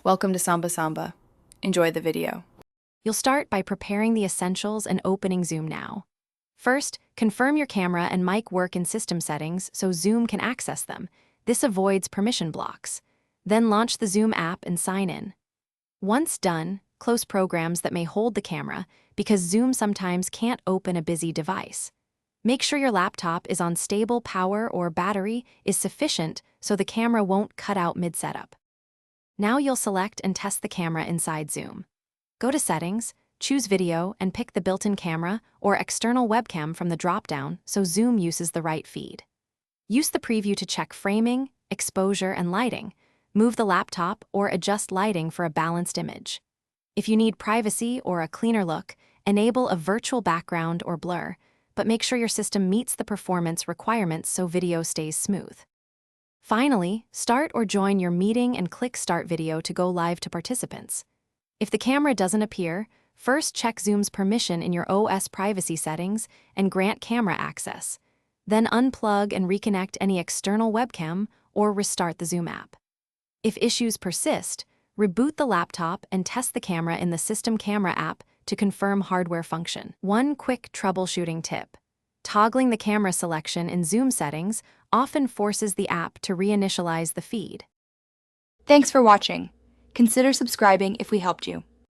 Welcome to Samba Samba. Enjoy the video. You'll start by preparing the essentials and opening Zoom now. First, confirm your camera and mic work in system settings so Zoom can access them. This avoids permission blocks. Then launch the Zoom app and sign in. Once done, close programs that may hold the camera because Zoom sometimes can't open a busy device. Make sure your laptop is on stable power or battery is sufficient so the camera won't cut out mid-setup. Now you'll select and test the camera inside Zoom. Go to Settings, choose Video, and pick the built-in camera or external webcam from the drop-down so Zoom uses the right feed. Use the preview to check framing, exposure, and lighting. Move the laptop or adjust lighting for a balanced image. If you need privacy or a cleaner look, enable a virtual background or blur, but make sure your system meets the performance requirements so video stays smooth. Finally, start or join your meeting and click Start Video to go live to participants. If the camera doesn't appear, first check Zoom's permission in your OS privacy settings and grant camera access. Then unplug and reconnect any external webcam or restart the Zoom app. If issues persist, reboot the laptop and test the camera in the System Camera app to confirm hardware function. One quick troubleshooting tip. Toggling the camera selection in Zoom settings often forces the app to reinitialize the feed. Thanks for watching. Consider subscribing if we helped you.